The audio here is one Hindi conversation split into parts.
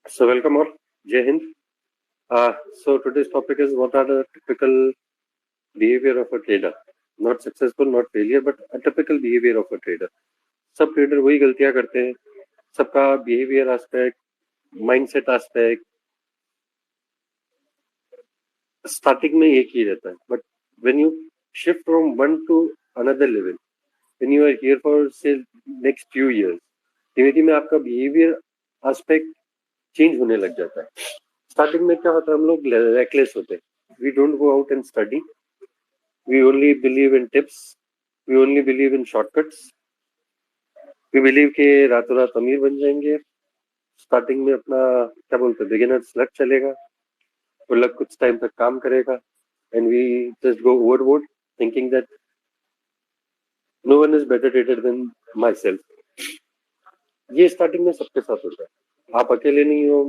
So welcome all. Jai Hind. So today's topic is what are the typical behavior of a trader? Not successful, not failure, but a typical behavior of a trader. सब ट्रेडर वही गलतियां करते हैं. सबका behaviour aspect, mindset aspect starting में एक ही रहता है. But when you shift from one to another level, when you are here for say next few years, धीमे धीमे आपका बिहेवियर एस्पेक्ट चेंज होने लग जाता है. स्टार्टिंग में क्या होता है, हम लोग रेकलेस होते हैं. We don't go out and study. We only believe in tips. We only believe in shortcuts. We believe कि रातों रात अमीर बन जाएंगे. स्टार्टिंग में अपना क्या बोलते हैं, बिगिनर्स लक चलेगा. वो लक कुछ टाइम तक काम करेगा. And we just go overboard thinking that no one is better trader than myself. ये स्टार्टिंग में सबके साथ होता है. आप अकेले नहीं हो,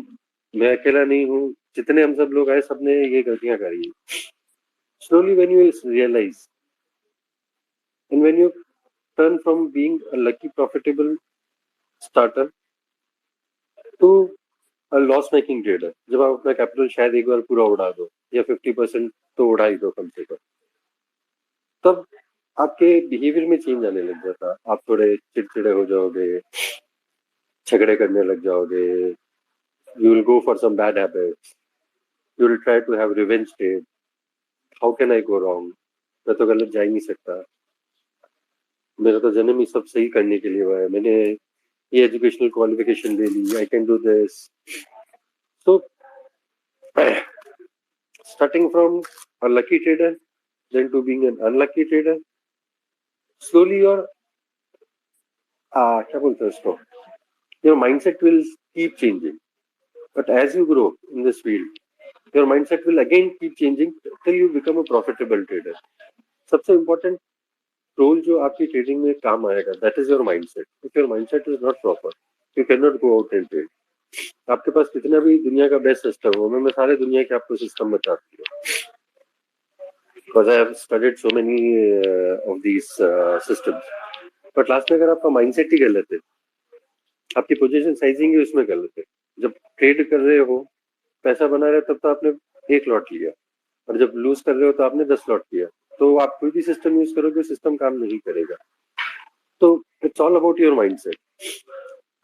मैं अकेला नहीं हूँ. जितने हम सब लोग आए, सबने ये गलतियां करी है. Slowly when you realize and when you turn from being a lucky profitable starter to a loss making trader, जब आप अपना कैपिटल शायद एक बार पूरा उड़ा दो या 50% तो उड़ा ही दो कम से कम, तब आपके बिहेवियर में चेंज आने लग जाता. आप थोड़े चिड़चिड़े हो जाओगे, झगड़े करने लग जाओगे. You will go for some bad habits. You will try to have revenge trade. How can I go wrong? मैं तो गलत जा ही नहीं सकता. मेरा तो जन्म ही सब सही करने के लिए हुआ है. मैंने ये एजुकेशनल क्वालिफिकेशन ले ली. I can do this. So, starting from a lucky trader, then to being an unlucky trader, slowly क्या बोलते हैं उसको, your mindset will keep changing. But as you grow in this field, your mindset will again keep changing till you become a profitable trader. सबसे important role जो आपकी trading में काम आएगा, that is your mindset. If your mindset is not proper, you cannot go out and trade. आपके पास कितना भी दुनिया का बेस्ट सिस्टम हो, मैं सारे दुनिया के आपको सिस्टम बताती हूँ. Because I have studied so many of these systems. But last में अगर आपका माइंडसेट ही गलत है, आपकी पोजीशन साइजिंग ही उसमें गलत है. जब ट्रेड कर रहे हो, पैसा बना रहे हो, तब तो आपने एक लॉट लिया, और जब लूज कर रहे हो तो आपने 10 लॉट लिया. तो आप कोई भी सिस्टम यूज करोगे, सिस्टम काम नहीं करेगा. तो it's all about your mindset.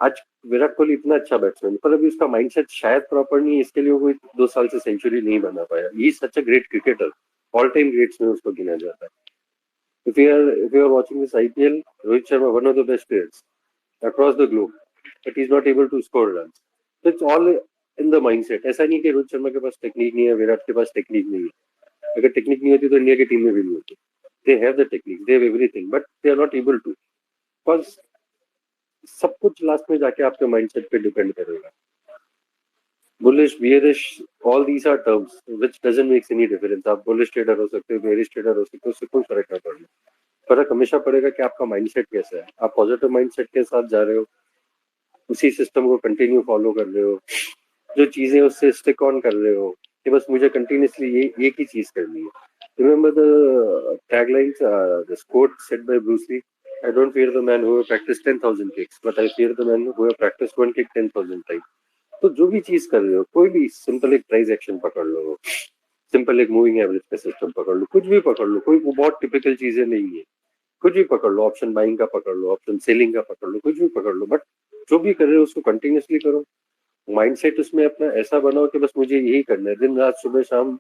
आज विराट कोहली इतना अच्छा बैट्समैन, पर अभी उसका माइंडसेट शायद प्रॉपर नहीं है, इसके लिए वो कोई 2 साल से सेंचुरी नहीं बना पाया. He is such a great cricketer. All time greats में उसको गिना जाता है. If you are watching this IPL, Rohit Sharma, one of the best players across the globe, but he's not able to score runs. So it's all in the mindset. ऐसा नहीं कि रोहित शर्मा के पास टेक्निक नहीं है, विराट के पास टेक्निक नहीं है. अगर टेक्निक नहीं होती तो इंडिया की टीम में भी नहीं होती. They have the technique, they have everything, but they are not able to. Because सब कुछ लास्ट में जाके आपके माइंडसेट पे डिपेंड करेगा. Bullish, bearish, all these are terms which doesn't make any difference. आप बुलिश ट्रेडर हो सकते हो, बेरिश ट्रेडर हो सकते हो, उससे कोई फर्क नहीं पड़ना. फर्क हमेशा पड़ेगा कि आपका माइंडसेट कैसा है. आप पॉजिटिव माइंडसेट के साथ जा रहे हो, उसी सिस्टम को कंटिन्यू फॉलो कर रहे हो, जो चीजें उससे स्टिक ऑन कर रहे हो कि बस मुझे कंटिन्यूअसली ये एक ही चीज करनी है. Remember the taglines, the quote said by Bruce Lee, I don't fear the man who have practised 10,000 kicks, but I fear the man who have practised one kick 10,000 times. तो जो भी चीज कर रहे हो, कोई भी सिंपल एक प्राइस एक्शन पकड़ लो, सिंपल एक मूविंग एवरेज का सिस्टम पकड़ लो, कुछ भी पकड़ लो, कोई बहुत टिपिकल चीजें नहीं है. कुछ भी पकड़ लो, ऑप्शन बाइंग का पकड़ लो, ऑप्शन सेलिंग का पकड़ लो, कुछ भी पकड़ लो, बट जो भी कर रहे हो उसको कंटिन्यूअसली करो. माइंडसेट उसमें अपना ऐसा बनाओ कि बस मुझे यही करना है, दिन रात सुबह शाम.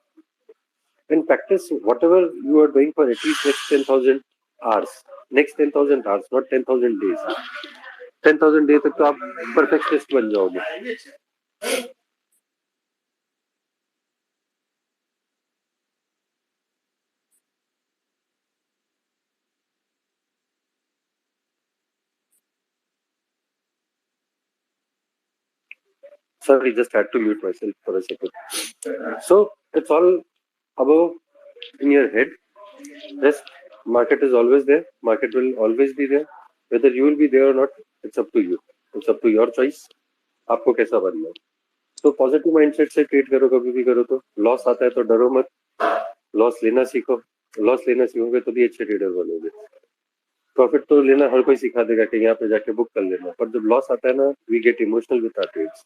And practise whatever you are doing for at least next 10,000 hours. Next 10,000 hours, not 10,000 days. 10,000 day तक तो आप परफेक्शनिस्ट बन जाओगे. Sorry, just had to mute myself for a second. So it's all above in your head. Yes, market is always there. Market will always be there. Whether you will be there or not, it's up to you. It's up to your choice. आपको कैसा बनना है. तो पॉजिटिव माइंडसेट से ट्रेड करो, कभी भी करो. तो लॉस आता है तो डरो मत, लॉस लेना सीखो. लॉस लेना सीखोगे तो भी अच्छे ट्रेडर बनोगे. प्रॉफिट तो लेना हर कोई सिखा देगा कि यहाँ पे जाके बुक कर लेना, पर जब लॉस आता है ना, we get emotional with our trades.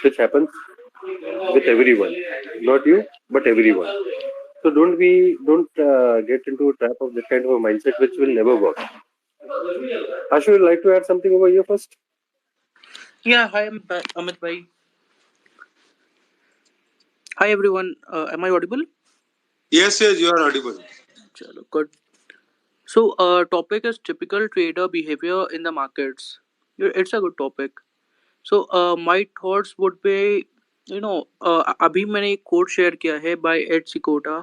which happens with everyone, not you, but everyone. So don't get into a trap of that kind of a mindset which will never work. Ashu, would you like to add something over here first? Yeah, hi, Amit bhai. Hi everyone. Am I audible? Yes, yes, you are audible. Chalo, good. So, topic is typical trader behavior in the markets. Yeah, it's a good topic. So, my thoughts would be, अभी मैंने एक quote share किया है by Ed Sikota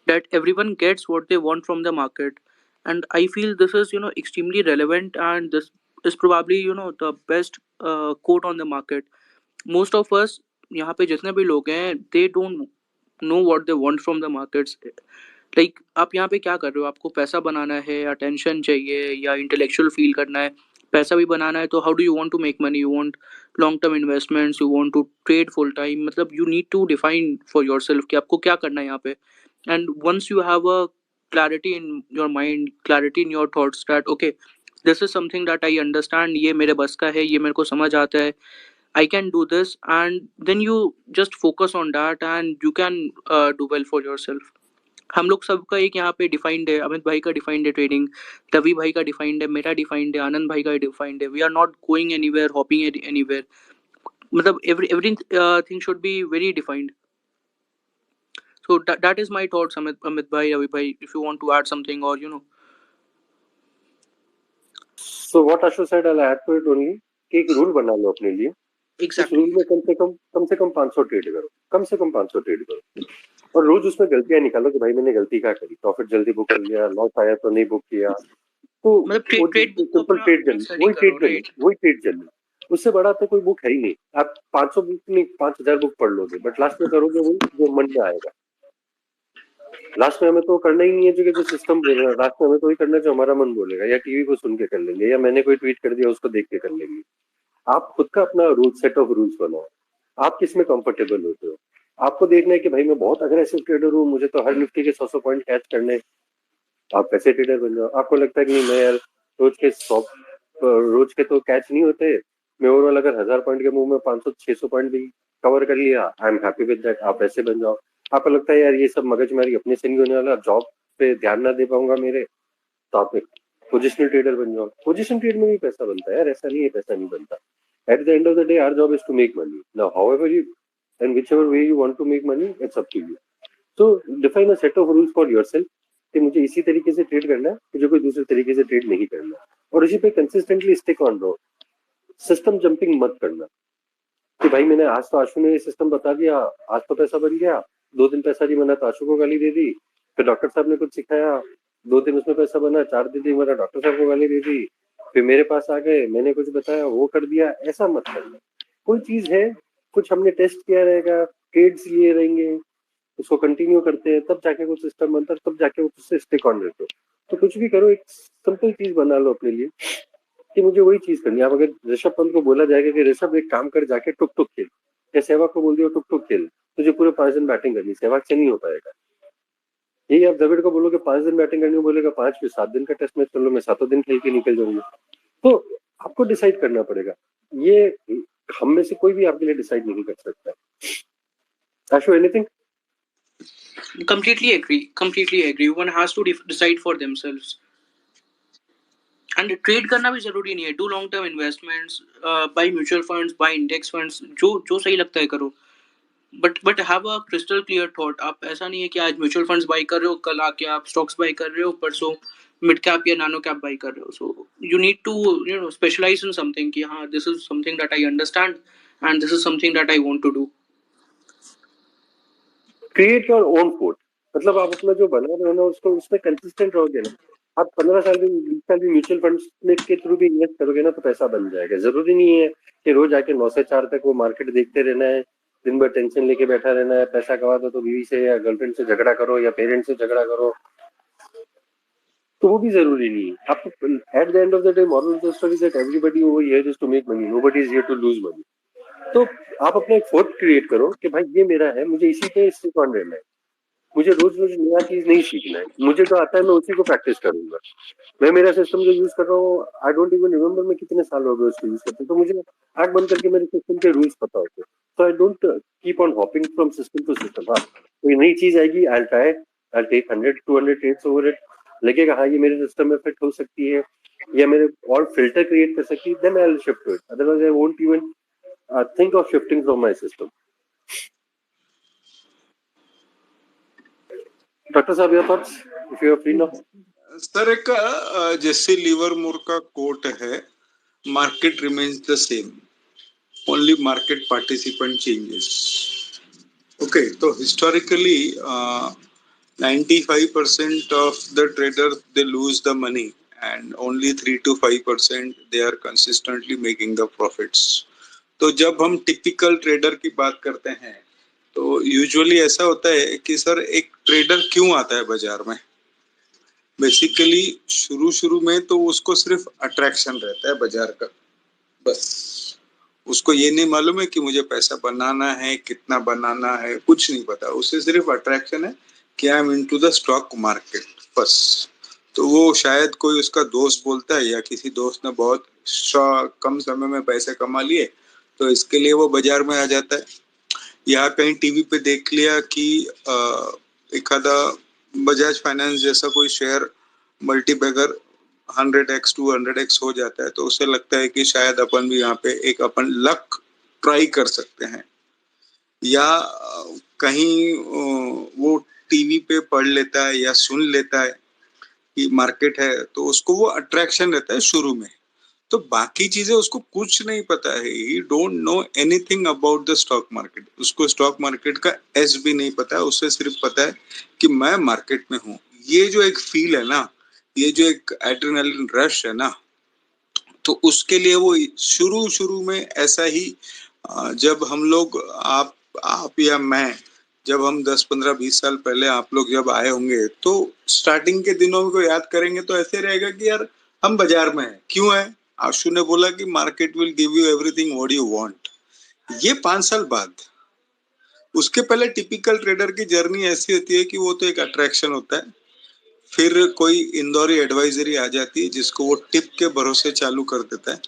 that everyone gets what they want from the market, and I feel this is extremely relevant, and this is probably the best quote on the market. Most of us यहाँ पे जितने भी लोग हैं they don't know what they want from the markets. Like आप यहाँ पे क्या कर रहे हो? आपको पैसा बनाना है, या टेंशन चाहिए, या इंटेलेक्चुअल फील करना है? पैसा भी बनाना है तो how do you want to make money? You want long term investments, you want to trade full time, मतलब you need to define for yourself कि आपको क्या करना है यहाँ पे. And once you have a clarity in your mind, clarity in your thoughts that okay this is something that I understand, ये मेरे बस का है, ये मेरे को समझ आता है, I can do this, and then you just focus on that and you can do well for yourself. हम लोग सबका एक यहाँ पे डिफाइंड है. अमित भाई का डिफाइंड है ट्रेडिंग, रवि भाई का डिफाइंड है, मेरा डिफाइंड है, आनंद भाई का डिफाइंड है. We are not going anywhere, hopping anywhere. मतलब everything should be very defined. So that is my thoughts, Amit bhai, Ravi bhai. If you want to add something, or So what Ashu said, I'll add to it only कि एक रूल बना लो अपने लिए. इस रूल में कम से कम 500 ट्रेड करो, कम से कम 500 ट्रेड करो, और रोज उसमें गलतियां निकालो कि भाई मैंने गलती क्या करी, प्रॉफिट जल्दी बुक कर लिया, लॉस आया तो नहीं बुक किया. तो सिंपल ट्रेड जर्नी, वही ट्रेड जर्नी, उससे बड़ा तो कोई बुक है ही नहीं. आप 500 बुक नहीं 5000 बुक पढ़ लोगे, बट लास्ट में करोगे वही जो मन में आएगा. लास्ट में हमें तो करना ही नहीं है जो सिस्टम बोल रहा है, लास्ट में हमें तो वही करना है जो हमारा मन बोलेगा, या टीवी को सुन के कर लेंगे, या मैंने कोई ट्वीट कर दिया उसको देख के कर लेंगे. आप खुद का अपना रूल, सेट ऑफ रूल्स बनाओ. आप किस में कंफर्टेबल होते हो? आपको देखना है कि भाई मैं बहुत अग्रेसिव ट्रेडर हूँ, मुझे तो हर निफ्टी के 100 पॉइंट कैच करने. आप कैसे ट्रेडर बन जाओ. आपको लगता है कि नहीं मैं यार रोज के तो कैच नहीं होते, मैं ओवरऑल अगर 1000 पॉइंट के मुंह में 500-600 पॉइंट भी कवर कर लिया, I am happy with that. आप ऐसे बन जाओ. आपको लगता है यार ये सब मगजमारी अपने से नहीं होने वाला, जॉब पे ध्यान ना दे पाऊंगा मेरे, तो आप एक पोजिशनल ट्रेडर बन जाओ. पोजिशन ट्रेड में भी पैसा बनता है यार, ऐसा नहीं है पैसा नहीं बनता. At the end of the day, our job is to make money. Now, however you and whichever way you want to make money, it's up to you. So, define a set of rules for yourself कि मुझे इसी तरीके से ट्रेड करना है, मुझे कोई दूसरे तरीके से ट्रेड नहीं करना, और इसी पे कंसिस्टेंटली स्टिक ऑन रहो. सिस्टम जंपिंग मत करना कि भाई मैंने आज तो आशु ने ये सिस्टम बता दिया, आज तो पैसा बन गया, 2 दिन पैसा नहीं बना तो आशु को गाली दे दी, फिर डॉक्टर साहब ने कुछ सिखाया, 2 दिन उसमें पैसा बना, 4 दिन नहीं बना, डॉक्टर साहब को गाली दे दी, फिर मेरे पास आ गए, मैंने कुछ बताया वो कर दिया. ऐसा मत करना. कोई चीज है, कुछ हमने टेस्ट किया रहेगा, ट्रेड्स लिए रहेंगे, उसको कंटिन्यू करते हैं, तब जाके कुछ सिस्टम बनता है, तब जाके उससे स्टिक ऑन रहते हो. तो कुछ भी करो, एक सिंपल चीज बना लो अपने लिए कि मुझे वही चीज करनी है. अब अगर ऋषभ पंत को बोला जाएगा कि ऋषभ एक काम कर, जाके टुक टुक खेल, या सहवाग को बोल दिया टुक टुक खेल, तुझे पूरे 5 दिन बैटिंग करनी, सहवाग से नहीं हो पाएगा. यही आप द्रविड़ को बोलोगे 5 दिन बैटिंग करनी, बोलेगा 5 फिर 7 दिन का टेस्ट मैच कर लो, मैं 7 दिन खेल के निकल जाऊंगा. तो आपको डिसाइड करना पड़ेगा. ये हम में से कोई भी आपके लिए डिसाइड नहीं कर सकता. Ashu, anything? completely agree. One has to decide for themselves. And trade करना भी जरूरी नहीं है. Do long term investments, buy mutual funds, buy index funds, जो सही लगता है करो. But have a crystal clear thought. आप ऐसा नहीं है कि आज म्यूचुअल फंड्स बाय कर रहे हो, कल आके आप स्टॉक्स बाय कर रहे हो, परसों मिड कैप या नानो कैप बाय कर रहे हो. So you need to specialise in something कि हाँ this is something that I understand and this is something that I want to do. Create your own code. मतलब आप अपना जो बना रहे हो ना, उसको उसमें कंसिस्टेंट रहोगे ना, आप 15 साल भी 20 साल भी म्यूचुअल फंड्स में के थ्रू भी इन्वेस्ट करोगे ना, तो पैसा बन जाएगा. जरूरी नहीं है कि रोज आके 9 से 4 तक वो मार्केट देखते रहना है, दिन भर टेंशन लेके बैठा रहना है. पैसा कमा दो तो बीवी से या गर्लफ्रेंड से झगड़ा करो या पेरेंट्स से झगड़ा करो, तो वो भी जरूरी नहीं है. आपको at the end of the day moral of the story that everybody over here is to make money, nobody is here to lose money. तो आप अपना एक फोर्थ क्रिएट करो कि भाई ये मेरा है, मुझे इसी पे स्टिक ऑन रहना है. मुझे रोज रोज नया चीज नहीं सीखना है, मुझे जो आता है मैं उसी को प्रैक्टिस करूंगा। मैं मेरा सिस्टम जो यूज कर रहा हूँ, आई डोंट इवन रिमेम्बर मैं कितने साल हो गए उसको यूज करते, तो मुझे आंख बंद करके मेरे सिस्टम के रूल्स पता होते हैं। तो I don't keep on hopping from system to system. हाँ, कोई नई चीज आएगी, I try, I take 100-200 trades over it, लगेगा हाँ ये मेरे सिस्टम में फिट हो सकती है या मेरे और फिल्टर क्रिएट कर सकती है, then I will shift to it, otherwise I won't even think of shifting from my system. Dr. Saab, your thoughts, if you are free now? Sir एक जैसे लिवरमोर का कोट है, market remains the same, only market participant changes. Okay, तो historically 95% of the traders they lose the money and only 3 to 5% they are consistently making the profits. तो जब हम टिपिकल ट्रेडर की बात करते हैं तो यूजुअली ऐसा होता है कि सर एक ट्रेडर क्यों आता है बाजार में। बेसिकली शुरू में तो उसको सिर्फ अट्रैक्शन रहता है बाजार का, बस उसको ये नहीं मालूम है कि मुझे पैसा बनाना है, कितना बनाना है, कुछ नहीं पता, उससे सिर्फ अट्रैक्शन है कि I am into the stock market बस। तो वो शायद कोई उसका दोस्त बोलता है या किसी दोस्त ने बहुत कम समय में पैसे कमा लिए तो इसके लिए वो बाजार में आ जाता है, या कहीं टीवी पे देख लिया कि एक आधा बजाज फाइनेंस जैसा कोई शेयर मल्टीबैगर 100x 200x हो जाता है तो उसे लगता है कि शायद अपन भी यहाँ पे एक अपन लक ट्राई कर सकते हैं, या कहीं वो टीवी पे पढ़ लेता है या सुन लेता है कि मार्केट है तो उसको वो अट्रैक्शन रहता है शुरू में, तो बाकी चीजें उसको कुछ नहीं पता है, ही don't know anything about the stock market, उसको स्टॉक मार्केट का एस भी नहीं पता है, उसे सिर्फ पता है कि मैं मार्केट में हूँ। ये जो एक फील है ना, ये जो एक एड्रेनलिन रश है ना, तो उसके लिए वो शुरू में ऐसा ही जब हम लोग आप या मैं, जब हम 10-15-20 साल पहले आप लोग जब आए होंगे तो स्टार्टिंग के दिनों को याद करेंगे तो ऐसे रहेगा कि यार हम बाजार में हैं, क्यों है? आशु ने बोला कि market will give you everything what you want. ये 5 साल बाद, उसके पहले टिपिकल ट्रेडर की जर्नी ऐसी होती है कि वो तो एक अट्रैक्शन होता है, फिर कोई इंदौरी एडवाइजरी आ जाती है जिसको वो टिप के भरोसे चालू कर देता है,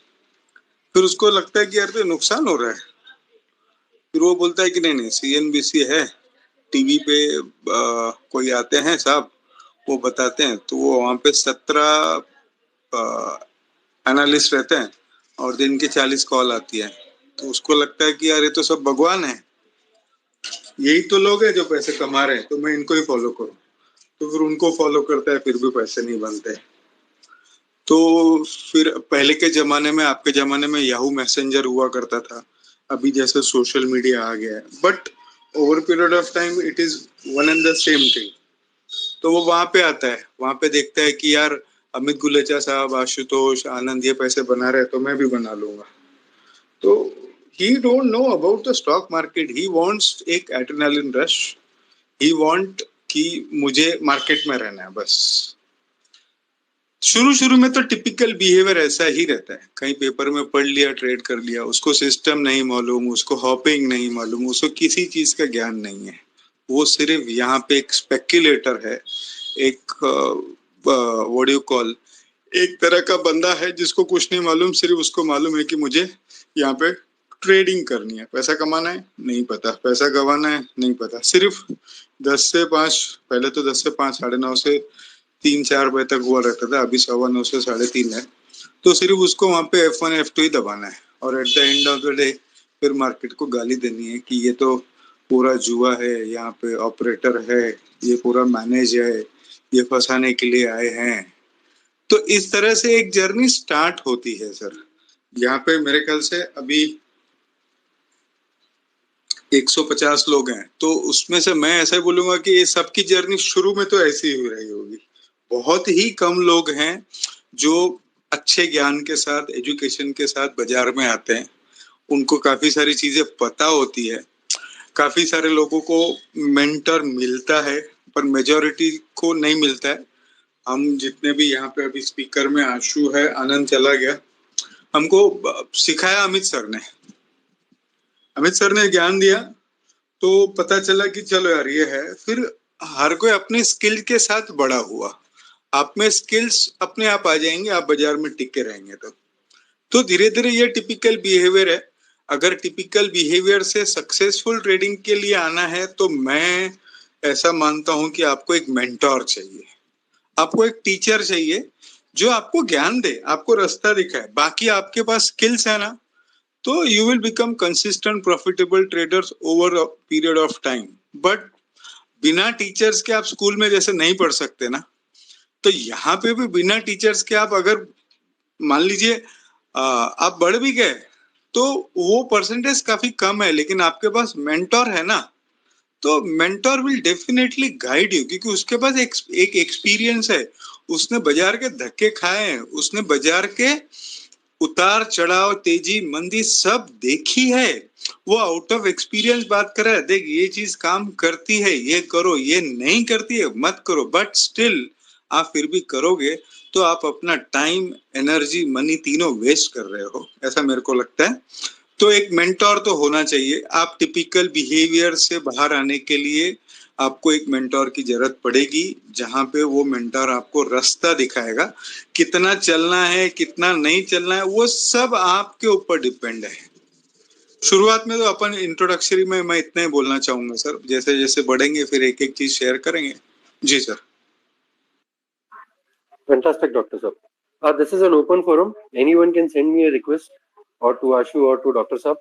फिर उसको लगता है कि यार तो नुकसान हो रहा है, फिर वो बोलता है कि नहीं सीएनबीसी है, टीवी पे कोई आते हैं साहब वो बताते हैं, तो वो वहां पे 17 एनालिस्ट रहते हैं और दिन की 40 कॉल आती है, तो उसको लगता है कि यार ये तो सब भगवान है, यही तो लोग हैं जो पैसे कमा रहे हैं, तो मैं इनको ही फॉलो करूं, तो फिर उनको फॉलो करता है, फिर भी पैसे नहीं बनते। तो फिर पहले के जमाने में, आपके जमाने में याहू मैसेंजर हुआ करता था, अभी जैसे सोशल मीडिया आ गया है, but over period of time it is one and the same thing. तो वो वहां पे आता है, वहां पे देखता है कि यार अमित गुलेचा साहब, आशुतोष, आनंद ये पैसे बना रहे हैं तो मैं भी बना लूंगा। तो ही don't know about the stock market, he wants एक एड्रेनलिन रश, ही वांट कि मुझे मार्केट में रहना है बस। शुरू में तो टिपिकल बिहेवियर ऐसा ही रहता है, कहीं पेपर में पढ़ लिया, ट्रेड कर लिया, उसको सिस्टम नहीं मालूम, उसको हॉपिंग नहीं मालूम, उसको किसी चीज का ज्ञान नहीं है, वो सिर्फ यहाँ पे एक स्पेक्युलेटर है, एक व्हाट यू कॉल, एक तरह का बंदा है जिसको कुछ नहीं मालूम, सिर्फ उसको मालूम है कि मुझे यहाँ पे ट्रेडिंग करनी है, पैसा कमाना है नहीं पता, पैसा गंवाना है नहीं पता, सिर्फ 10 से 5, पहले तो 10 से 5, 9:30 से 3-4 बजे तक हुआ रहता था, अभी 9:15 से 3:30 है, तो सिर्फ उसको वहां पे F1 F2 ही दबाना है और eight the end of the day फिर मार्केट को गाली देनी है कि ये तो पूरा जुआ है, यहाँ पे ऑपरेटर है, ये पूरा मैनेज है, ये फंसाने के लिए आए हैं। तो इस तरह से एक जर्नी स्टार्ट होती है सर। यहाँ पे मेरे ख्याल से अभी 150 लोग हैं, तो उसमें से मैं ऐसा बोलूंगा कि ये सबकी जर्नी शुरू में तो ऐसी ही रही होगी, बहुत ही कम लोग हैं जो अच्छे ज्ञान के साथ, एजुकेशन के साथ बाजार में आते हैं, उनको काफी सारी चीजें पता होती है, काफी सारे लोगों को मेंटर मिलता है, पर मेजॉरिटी को नहीं मिलता है। हम जितने भी यहाँ पे अभी स्पीकर में आशु है, आनंद चला गया, हमको सिखाया अमित सर ने ज्ञान दिया, तो पता चला कि चलो यार ये है, फिर हर कोई अपनी स्किल के साथ बड़ा हुआ, आप में स्किल्स अपने आप आ जाएंगे, आप बाजार में टिके रहेंगे। तो धीरे धीरे ये टिपिकल बिहेवियर है। अगर टिपिकल बिहेवियर से सक्सेसफुल ट्रेडिंग के लिए आना है तो मैं ऐसा मानता हूं कि आपको एक मेंटोर चाहिए, आपको एक टीचर चाहिए जो आपको ज्ञान दे, आपको रास्ता दिखाए। बाकी आपके पास स्किल्स है ना, तो you will become consistent profitable traders over a period of time. But बिना टीचर्स के आप स्कूल में जैसे नहीं पढ़ सकते ना, तो यहाँ पे भी बिना टीचर्स के आप अगर मान लीजिए आप बढ़ भी गए तो वो परसेंटेज काफी कम है, लेकिन आपके पास मेंटोर है ना, तो mentor will definitely guide you, क्योंकि उसके पास एक एक्सपीरियंस है, उसने बाजार के धक्के खाए हैं, उसने बाजार के उतार चढ़ाव तेजी मंदी सब देखी है। वो आउट ऑफ एक्सपीरियंस बात कर रहा है, देख ये चीज काम करती है ये करो, ये नहीं करती है मत करो, बट स्टिल आप फिर भी करोगे तो आप अपना टाइम एनर्जी मनी तीनों वेस्ट कर रहे हो, ऐसा मेरे को लगता है। तो एक मेंटोर तो होना चाहिए। आप टिपिकल बिहेवियर से बाहर आने के लिए आपको एक मेंटोर की जरूरत पड़ेगी, जहां पे वो मेंटोर आपको रास्ता दिखाएगा। कितना चलना है कितना नहीं चलना है वो सब आपके ऊपर डिपेंड है। शुरुआत में तो अपन इंट्रोडक्टरी में मैं इतना ही बोलना चाहूंगा सर, जैसे जैसे बढ़ेंगे फिर एक एक चीज शेयर करेंगे। जी sir. Fantastic, Dr. Saab. This is an open forum. Anyone can send me a request or to Ashu or to Dr. Saab.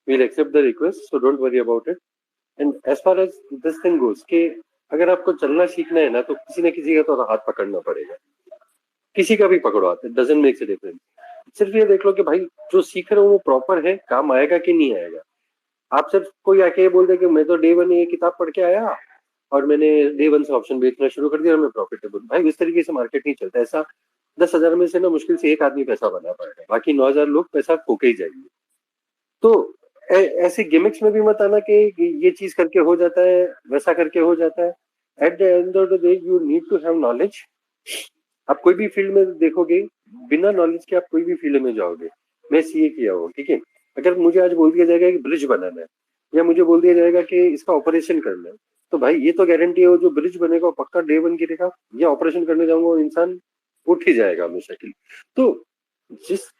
We'll accept the request, so don't worry about it. And as far as this thing goes, कि अगर आपको चलना सीखना है ना, तो किसी न किसी का तो हाथ पकड़ना पड़ेगा, किसी का भी पकड़ो हाथ, it doesn't make a difference. सिर्फ ये देख लो कि भाई जो सीख रहे हो वो प्रॉपर है, काम आएगा कि नहीं आएगा। आप सिर्फ कोई आके बोल दे कि मैं तो डे 1 ये किताब पढ़ के आया और मैंने डे 1 से ऑप्शन बेचना शुरू कर दिया और मैं प्रॉफिटेबल। भाई इस तरीके से मार्केट नहीं चलता। ऐसा 10,000 में से ना मुश्किल से एक आदमी पैसा बना पाएगा, बाकी 9,000 लोग पैसा खो के ही जाएंगे। तो ऐसे गिमिक्स में भी मत आना कि ये चीज करके हो जाता है, वैसा करके हो जाता है। At the end of the day you need to have knowledge. आप कोई भी फील्ड में देखोगे, बिना नॉलेज के आप कोई भी फील्ड में जाओगे। मैं सीए किया हूँ, ठीक है, अगर मुझे आज बोल दिया जाएगा कि ब्रिज बनाना है या मुझे बोल दिया जाएगा कि इसका ऑपरेशन करना है, तो भाई ये तो गारंटी है वो जो ब्रिज बनेगा वो पक्का डे 1 गिरेगा, या ऑपरेशन करने जाऊंगा वो इंसान उठ ही जाएगा हमेशा के लिए। तो जिस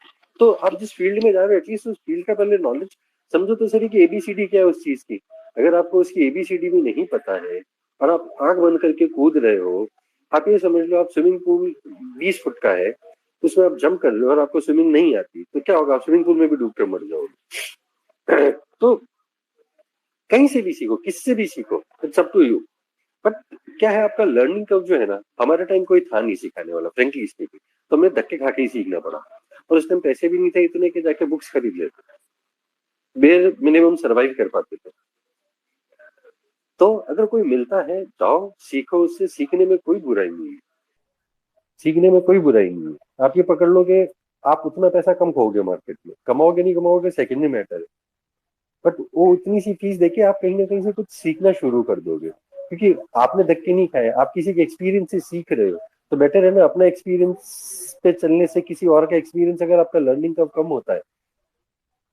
तो आप जिस फील्ड में जा रहे हो एटलीस्ट उस फील्ड का पहले नॉलेज समझो तो सही कि एबीसीडी क्या है उस चीज की। अगर आपको उसकी एबीसीडी भी नहीं पता है और आप आंख बंद करके कूद रहे हो, आप ये समझ लो आप स्विमिंग पूल 20 फुट का है, उसमें आप जंप कर लो और आपको स्विमिंग नहीं आती, तो क्या होगा, आप स्विमिंग पूल में भी डूब कर मर जाओगे। तो कहीं से भी सीखो, किससे भी सीखो, it's up to you. But क्या है, आपका लर्निंग कर्व जो है ना, हमारे टाइम कोई था नहीं सिखाने वाला फ्रेंकली स्पीकिंग, तो हमें धक्के खा के ही सीखना पड़ा। और उस टाइम पैसे भी नहीं थे इतने कि जाके बुक्स खरीद लेते, बेर मिनिमम सर्वाइव कर पाते थे। तो अगर कोई मिलता है जाओ सीखो, उससे सीखने में कोई बुराई नहीं है, सीखने में कोई बुराई नहीं है। आप ये पकड़ लो कि आप उतना पैसा कम खोगे मार्केट में, कमाओगे नहीं कमाओगे सेकेंडरी मैटर है, बट वो उतनी सी फीस देके आप कहीं ना कहीं से कुछ सीखना शुरू कर दोगे, क्योंकि आपने धक्के नहीं खाए, आप किसी के एक्सपीरियंस से सीख रहे हो। तो बेटर है ना अपना एक्सपीरियंस पे चलने से किसी और का एक्सपीरियंस, अगर आपका लर्निंग कर्व कम होता है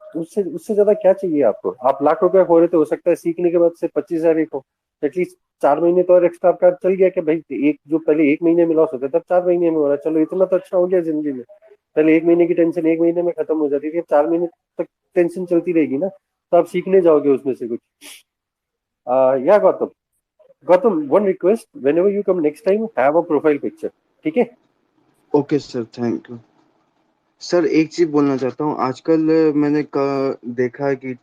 तो उससे उससे ज्यादा क्या चाहिए आपको। आप लाख रुपया खो रहे थे, हो सकता है सीखने के बाद से 25,000 एक हो, एटलीस्ट 4 महीने तो और एक्स्ट्रा आपका चल गया कि भाई एक जो पहले 1 महीने में लॉस होता था, 4 महीने में हो रहा है, चलो इतना तो अच्छा हो गया जिंदगी में। पहले 1 महीने की टेंशन 1 महीने में खत्म हो जाती थी, अब 4 महीने तक टेंशन चलती रहेगी ना, तो आप सीखने जाओगे उसमें से कुछ। या Gautam, Gautam one request, when ever you come next time have a profile picture, ठीक है? Okay sir, thank you sir. एक चीज बोलना चाहता हूँ, आजकल मैंने देखा है कि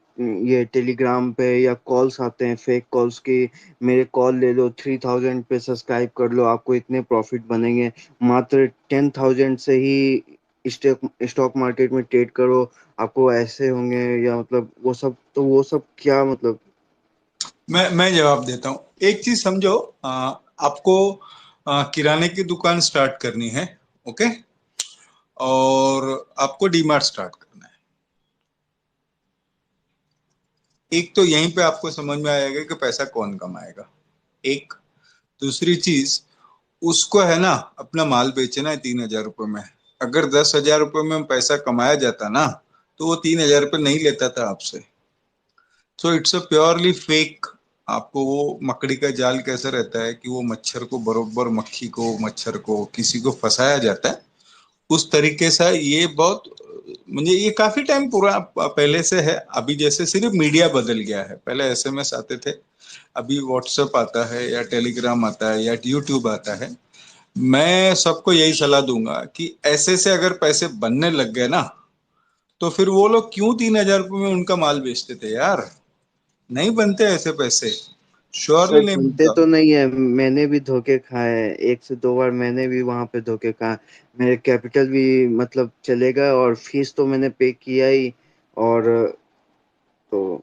ये टेलीग्राम पे या कॉल्स आते हैं, फेक कॉल्स की, मेरे कॉल ले लो, 3,000 पे सब्सक्राइब कर लो, आपको इतने प्रॉफिट बनेंगे, मात्र 10,000 से ही स्टॉक मार्केट में ट्रेड करो, आपको ऐसे होंगे, या मतलब वो सब, तो वो सब क्या मतलब? मैं जवाब देता हूँ। एक चीज समझो, आपको किराने की दुकान स्टार्ट करनी है, ओके, और आपको डीमार्ट स्टार्ट करना है। एक तो यहीं पे आपको समझ में आएगा कि पैसा कौन कमाएगा। एक दूसरी चीज, उसको है ना अपना माल बेचना है 3,000 रुपये में। अगर 10,000 रुपये में पैसा कमाया जाता ना, तो वो 3,000 रुपये नहीं लेता था आपसे। So it's a purely fake आपको वो मकड़ी का जाल कैसा रहता है कि वो मच्छर को बरोबर, मक्खी को, मच्छर को, किसी को फंसाया जाता है, उस तरीके से ये बहुत, मुझे ये काफी टाइम पूरा पहले से है। अभी जैसे सिर्फ मीडिया बदल गया है, पहले एसएमएस आते थे, अभी व्हाट्सएप आता है या टेलीग्राम आता है या यूट्यूब आता है। मैं सबको यही सलाह दूंगा कि ऐसे से अगर पैसे बनने लग गए ना, तो फिर वो लोग क्यों 3,000 रुपये में उनका माल बेचते थे यार। नहीं बनते ऐसे पैसे, सर श्योरली नहीं बनते बनता। तो नहीं है, मैंने भी धोखे खाए हैं, एक से दो बार मैंने भी वहां पे धोखे खाए। मेरे कैपिटल भी मतलब चले गए और फीस तो मैंने पे किया ही। और तो